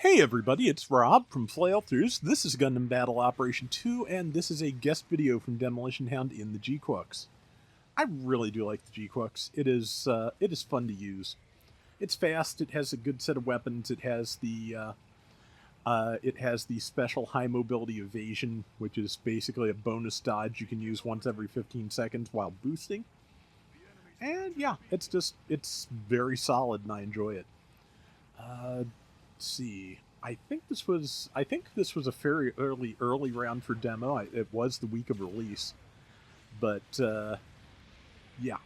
Hey everybody, it's Rob from Flailthroughs. This is Gundam Battle Operation 2, and this is a guest video from Demolition Hound in the GQuuuuuX. I really do like the GQuuuuX. It is fun to use. It's fast. It has a good set of weapons. It has the special high mobility evasion, which is basically a bonus dodge you can use once every 15 seconds while boosting. And yeah, it's very solid, and I enjoy it. See. I think this was a very early round for demo. It was the week of release, but yeah.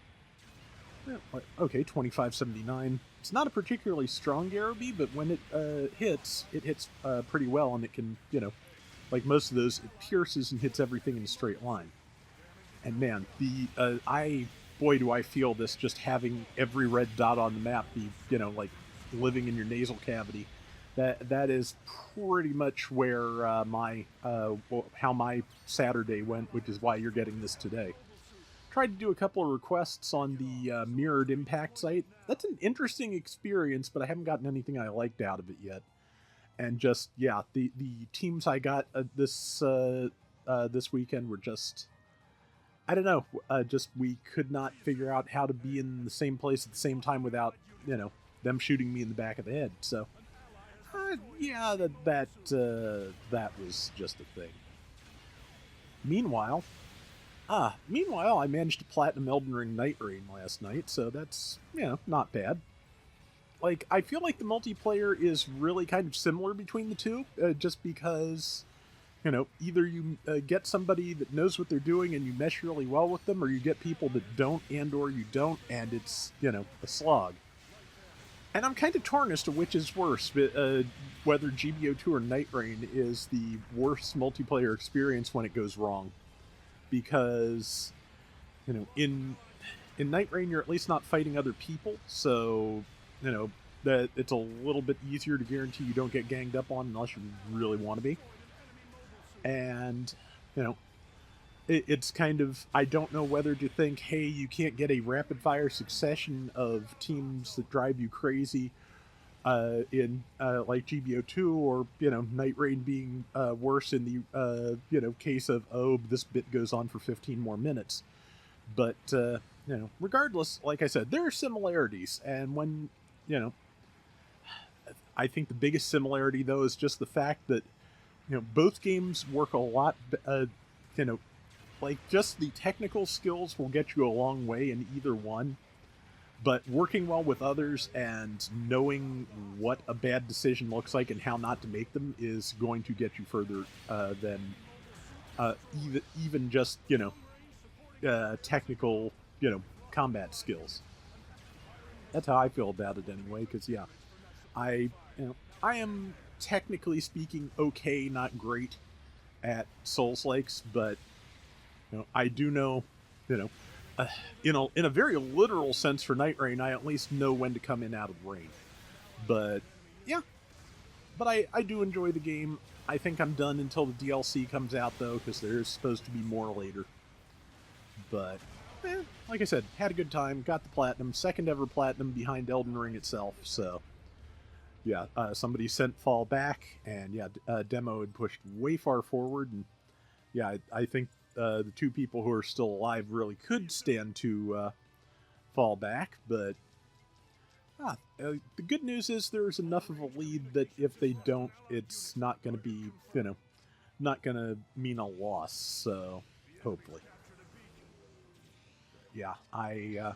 Okay, 2579. It's not a particularly strong Garrowby, but when it hits pretty well, and it can, like most of those, it pierces and hits everything in a straight line. And man, boy, do I feel this just having every red dot on the map be, like living in your nasal cavity. That is pretty much where how my Saturday went, which is why you're getting this today. Tried to do a couple of requests on the Mirrored Impact site. That's an interesting experience, but I haven't gotten anything I liked out of it yet. And just the teams I got this weekend were just, I don't know, we could not figure out how to be in the same place at the same time without them shooting me in the back of the head. So. Yeah, that was just a thing. Meanwhile, I managed to platinum Elden Ring Night Rain last night, so that's, not bad. Like, I feel like the multiplayer is really kind of similar between the two, just because, either you get somebody that knows what they're doing and you mesh really well with them, or you get people that don't or you don't, and it's, a slog. And I'm kind of torn as to which is worse, whether GBO2 or Night Rain is the worst multiplayer experience when it goes wrong. Because, in Night Rain, you're at least not fighting other people, so, that it's a little bit easier to guarantee you don't get ganged up on unless you really want to be. And, it's kind of, I don't know whether to think, hey, you can't get a rapid-fire succession of teams that drive you crazy in like GBO2, or, Night Rain being worse in the, case of, oh, this bit goes on for 15 more minutes. But, regardless, like I said, there are similarities, and when, I think the biggest similarity, though, is just the fact that, both games work a lot, like, just the technical skills will get you a long way in either one, but working well with others and knowing what a bad decision looks like and how not to make them is going to get you further than even just, technical, combat skills. That's how I feel about it anyway, because, yeah, I am, technically speaking, okay, not great at Souls-likes, but I do know, in a very literal sense for Night Rain, I at least know when to come in out of rain. But, yeah. But I do enjoy the game. I think I'm done until the DLC comes out, though, because there's supposed to be more later. But, like I said, had a good time, got the platinum, second ever platinum behind Elden Ring itself, so... Yeah, somebody sent Fall back, and yeah, demo had pushed way far forward, and yeah, I think the two people who are still alive really could stand to fall back, but the good news is there's enough of a lead that if they don't, it's not going to be, not going to mean a loss, so hopefully. Yeah, I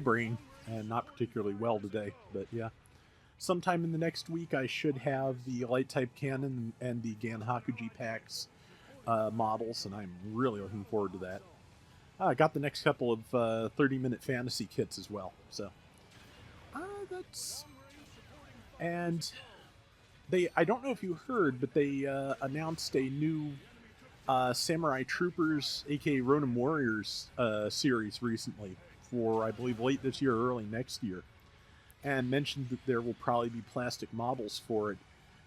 brain, and not particularly well today, but yeah. Sometime in the next week, I should have the Light-Type Cannon and the Ganhakuji packs models, and I'm really looking forward to that. I got the next couple of 30-minute fantasy kits as well, so... that's... And I don't know if you heard, but they announced a new Samurai Troopers, aka Ronin Warriors series recently for, I believe, late this year or early next year. And mentioned that there will probably be plastic models for it,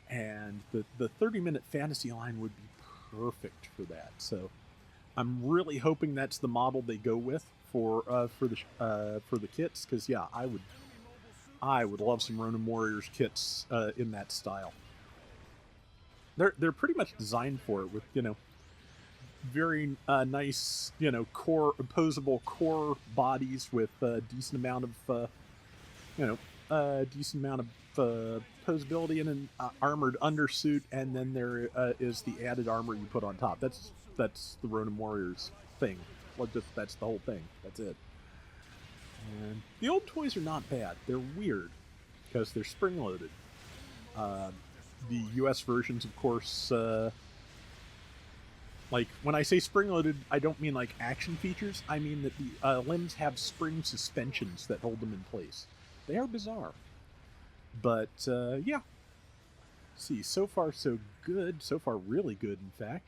and the 30-minute fantasy line would be perfect for that. So I'm really hoping that's the model they go with for the kits, because yeah, I would love some Ronin Warriors kits in that style. They're pretty much designed for it, with, you know, very nice, you know, core opposable core bodies with a decent amount of you know, decent amount of posability and an armored undersuit, and then there is the added armor you put on top. That's the Ronin Warriors thing. Well, that's the whole thing. That's it. And the old toys are not bad. They're weird because they're spring-loaded. The U.S. versions, of course, like, when I say spring-loaded, I don't mean like action features. I mean that the limbs have spring suspensions that hold them in place. They are bizarre. But, yeah. See, so far so good. So far really good, in fact.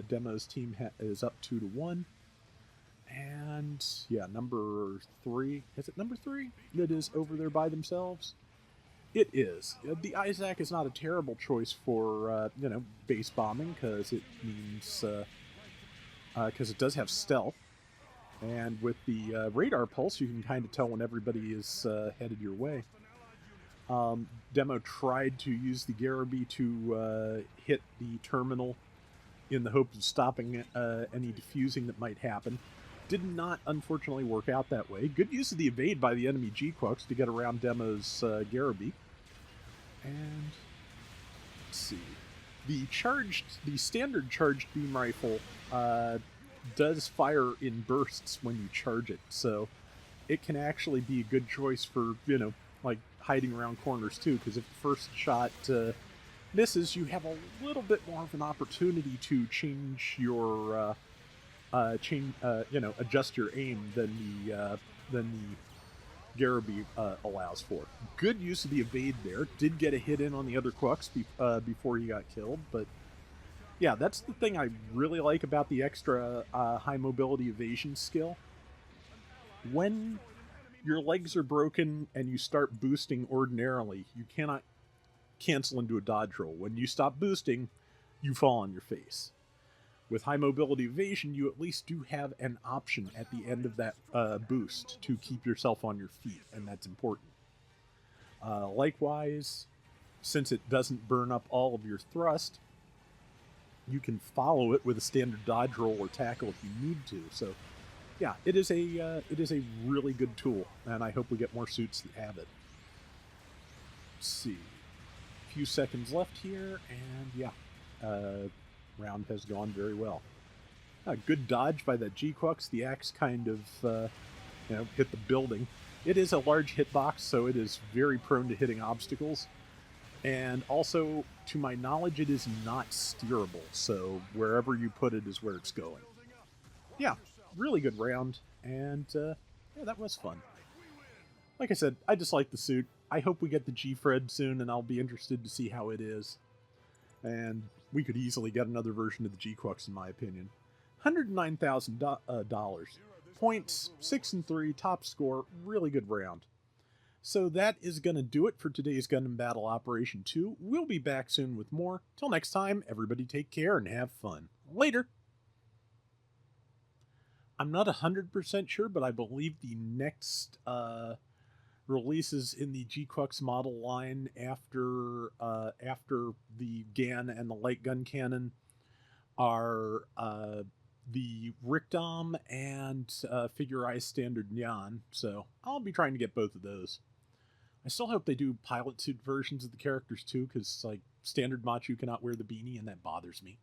Demo's team is up 2-1. And, yeah, number 3. Is it number 3 that is over there by themselves? It is. The Isaac is not a terrible choice for, you know, base bombing, because it means, because it does have stealth. And with the radar pulse, you can kind of tell when everybody is headed your way. Demo tried to use the Garibee to hit the terminal in the hope of stopping any defusing that might happen. Did not, unfortunately, work out that way. Good use of the evade by the enemy GQuuuuuuX to get around Demo's Garibee. And let's see. The standard charged beam rifle does fire in bursts when you charge it, so it can actually be a good choice for, you know, like hiding around corners too, because if the first shot misses, you have a little bit more of an opportunity to change your you know, adjust your aim than the Garibee allows for. Good use of the evade there. Did get a hit in on the other Quacks before he got killed, but yeah, that's the thing I really like about the extra high mobility evasion skill. When your legs are broken and you start boosting ordinarily, you cannot cancel into a dodge roll. When you stop boosting, you fall on your face. With high mobility evasion, you at least do have an option at the end of that boost to keep yourself on your feet, and that's important. Likewise, since it doesn't burn up all of your thrust, you can follow it with a standard dodge roll or tackle if you need to. So, yeah, it is a really good tool, and I hope we get more suits that have it. Let's see. A few seconds left here, and yeah, round has gone very well. Good dodge by that GQuuuuuuX. The axe kind of, you know, hit the building. It is a large hitbox, so it is very prone to hitting obstacles. And also, to my knowledge, it is not steerable, so wherever you put it is where it's going. Yeah, really good round, and yeah, that was fun. Like I said, I just like the suit. I hope we get the G-Fred soon, and I'll be interested to see how it is. And we could easily get another version of the GQuuuuuuX, in my opinion. $109,000. Points, 6 and 3, top score, really good round. So that is going to do it for today's Gundam Battle Operation 2. We'll be back soon with more. Till next time, everybody take care and have fun. Later! I'm not 100% sure, but I believe the next releases in the GQuuuuuuX model line after the GAN and the light gun cannon are the Rickdom and Figure-Eye Standard Nyan, so I'll be trying to get both of those. I still hope they do pilot suit versions of the characters too, because like standard Machu cannot wear the beanie, and that bothers me.